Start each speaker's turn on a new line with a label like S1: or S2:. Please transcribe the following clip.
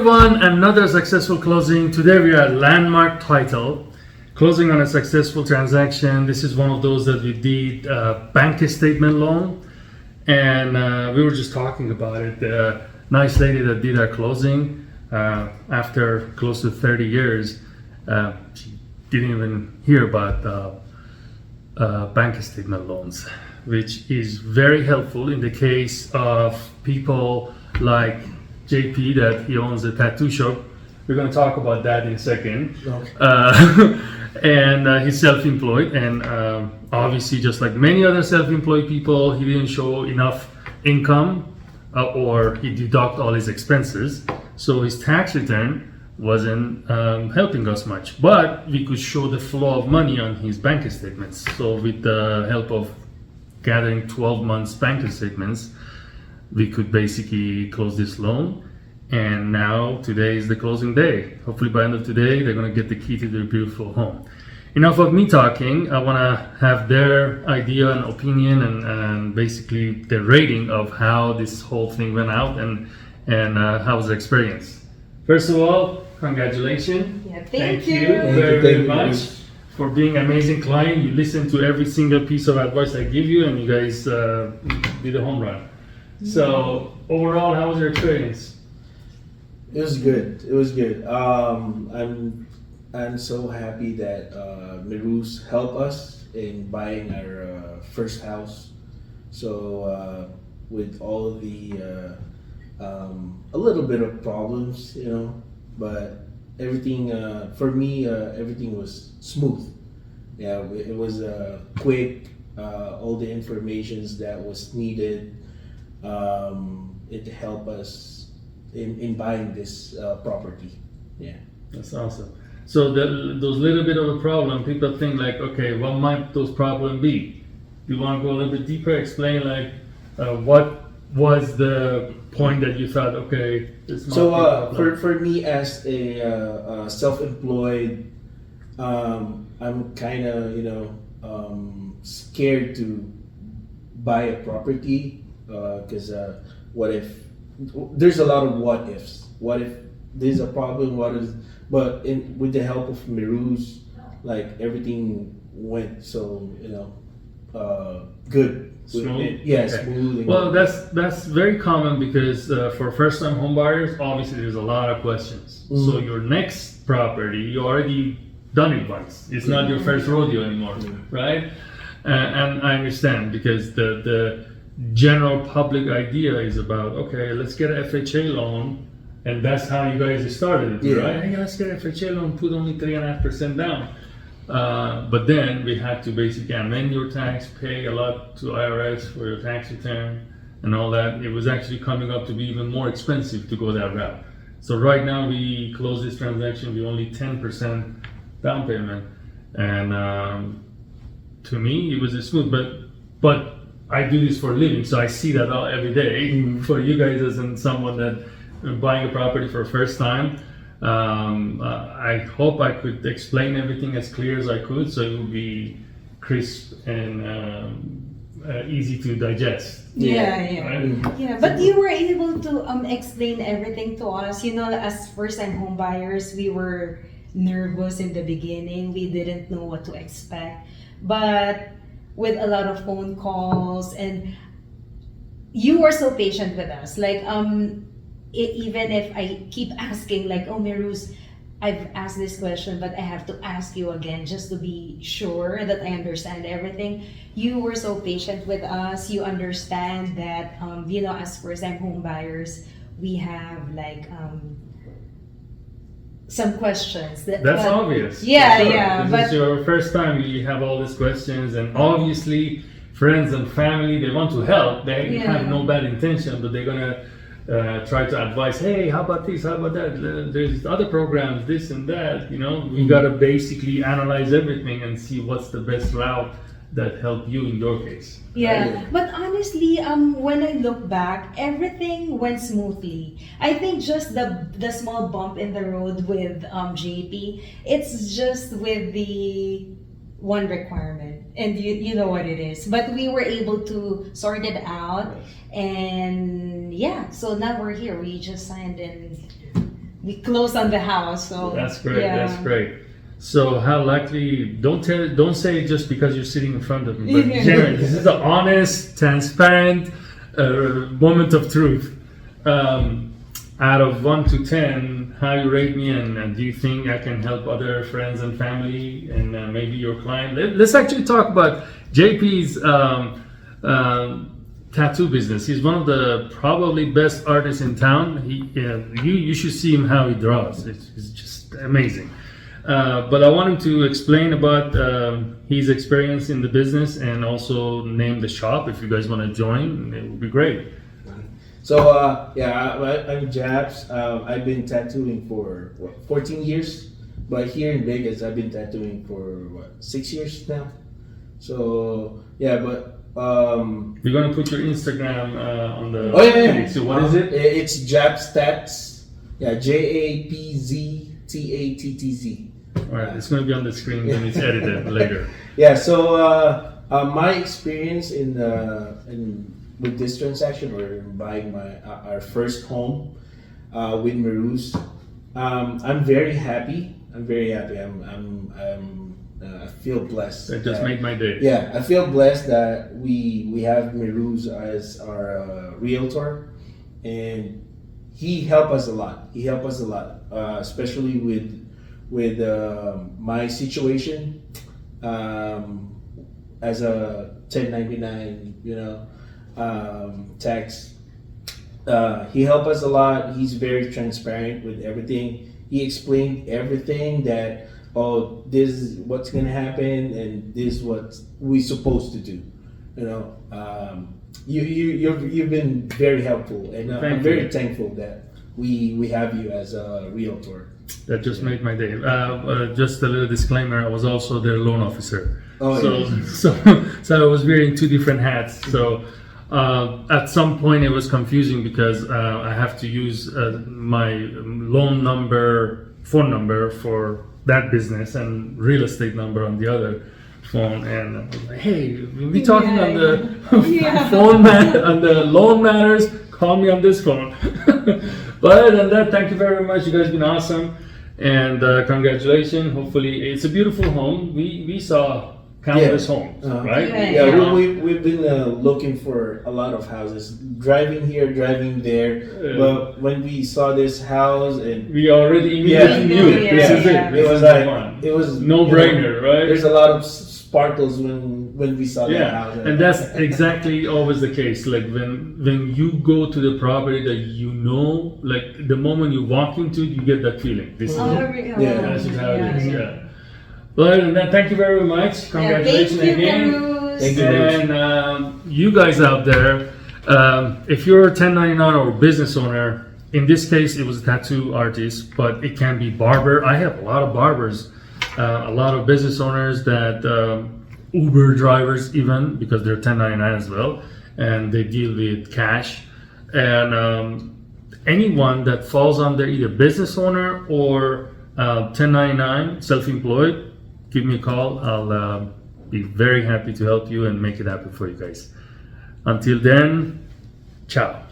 S1: everyone, another successful closing. Today we are at landmark title, closing on a successful transaction. This is one of those that we did bank statement loan, and we were just talking about it. The nice lady that did our closing after close to 30 years, she didn't even hear about bank statement loans, which is very helpful in the case of people like JP that he owns a tattoo shop. We're going to talk about that in a second.
S2: Okay.
S1: And he's self-employed, and obviously, just like many other self-employed people, he didn't show enough income or he deduct all his expenses, so his tax return wasn't helping us much. But we could show the flow of money on his bank statements. So with the help of gathering 12 months bank statements, we could basically close this loan. And now today is the closing day. Hopefully by the end of today, they're gonna get the key to their beautiful home. Enough of me talking. I wanna have their idea and opinion and basically the rating of how this whole thing went out and how was the experience. First of all, congratulations.
S3: Yeah,
S1: Thank you
S2: Thank
S1: very,
S2: you,
S1: very
S2: thank you.
S1: much for being an amazing client. You listened to every single piece of advice I give you, and you guys did a home run. So overall, how was your experience?
S2: It was good. It was good. I'm so happy that Miruz helped us in buying our first house. So with all of the a little bit of problems, but everything for me everything was smooth. Yeah, it was quick. All the informations that was needed. It helped us in buying this property. Yeah.
S1: That's awesome. So those little bit of a problem, people think like, okay, what might those problems be? You want to go a little bit deeper, explain like what was the point that you thought, okay, this might
S2: So
S1: be a problem?
S2: for me as a self-employed, I'm kind of scared to buy a property because what if there's a lot of what ifs? What if there's a problem? But with the help of Miruz, like everything went so good.
S1: Smooth?
S2: Yeah,
S1: Okay.
S2: smooth.
S1: Well, that's very common because for first-time home buyers, obviously there's a lot of questions.
S2: Mm.
S1: So your next property, you already done it once. It's not your first rodeo anymore, right? And I understand because the general public idea is about, okay, let's get an FHA loan, and that's how you guys started,
S2: Yeah.
S1: right? Hey, let's get an FHA loan, put only 3.5% down. But then we had to basically amend your tax, pay a lot to IRS for your tax return and all that. It was actually coming up to be even more expensive to go that route. So right now we close this transaction with only 10% down payment, and to me it was a smooth. But I do this for a living, so I see that all every day. For you guys, as in someone that buying a property for the first time. I hope I could explain everything as clear as I could, so it would be crisp and easy to digest.
S3: Yeah.
S1: Right?
S3: Yeah, but you were able to explain everything to us. As first-time home buyers, we were nervous in the beginning. We didn't know what to expect. But with a lot of phone calls, and you were so patient with us. Like, even if I keep asking, like, oh, Miruz, I've asked this question, but I have to ask you again just to be sure that I understand everything. You were so patient with us. You understand that, as first-time home buyers, we have like some questions.
S1: That's obvious.
S3: Yeah,
S1: for sure.
S3: yeah.
S1: This is your first time you have all these questions, and obviously friends and family, they want to help. They have no bad intention, but they're gonna try to advise, hey, how about this, how about that, there's other programs, this and that, we gotta basically analyze everything and see what's the best route that help you in your case.
S3: Yeah, but honestly, when I look back, everything went smoothly. I think just the small bump in the road with JP, it's just with the one requirement, and you know what it is. But we were able to sort it out, and so now we're here. We just signed, and we close on the house. So
S1: That's great.
S3: yeah.
S1: That's great. So how likely? Don't say it just because you're sitting in front of me. But
S3: Yeah.
S1: generally, this is an honest, transparent moment of truth. Out of 1 to 10, how you rate me, and do you think I can help other friends and family, and maybe your client? Let's actually talk about JP's tattoo business. He's one of the probably best artists in town. You should see him how he draws. It's just amazing. But I want him to explain about his experience in the business and also name the shop. If you guys want to join, it would be great.
S2: So I'm Japs. I've been tattooing for 14 years, but here in Vegas, I've been tattooing for 6 years now. So yeah, but
S1: You're gonna put your Instagram on the.
S2: oh yeah.
S1: So what is it?
S2: It's Japs Tats. Yeah, JAPZTATTZ.
S1: All right, it's gonna be on the screen when it's edited later.
S2: Yeah. So my experience in with this transaction or buying our first home with Marus, I'm very happy. I'm very happy. I feel blessed.
S1: That just made my day.
S2: Yeah, I feel blessed that we have Miruz as our realtor, and he helped us a lot. He helped us a lot, especially with my situation as a 1099, tax. He helped us a lot. He's very transparent with everything. He explained everything that, oh, this is what's gonna happen and this is what we're supposed to do. You've been very helpful, and I'm very thankful that we have you as a realtor.
S1: That just made my day. Just a little disclaimer: I was also their loan officer.
S2: Oh,
S1: so I was wearing 2 different hats. So at some point it was confusing because I have to use my loan phone number for that business and real estate number on the other phone. And I was like, hey, we'll be talking on the on the loan matters. Call me on this phone. But other than that, thank you very much. You guys been awesome, and congratulations. Hopefully, it's a beautiful home. We saw countless homes, right?
S2: Yeah, we've been looking for a lot of houses, driving here, driving there. But when we saw this house, and
S1: we already immediately knew it. This is it.
S2: It was
S1: no brainer, right?
S2: There's a lot of sparkles when we saw that house.
S1: And that's exactly always the case. Like when you go to the property that like the moment you walk into it, you get that feeling. This is it. That's just how it is. Yeah. Well, other than that, thank you very much. Congratulations again.
S2: Thank you.
S1: And you guys out there, if you're a 1099 or business owner, in this case it was a tattoo artist, but it can be barber. I have a lot of barbers, a lot of business owners that Uber drivers even, because they're 1099 as well, and they deal with cash. And anyone that falls under either business owner or 1099, self-employed, give me a call. I'll be very happy to help you and make it happen for you guys. Until then, ciao.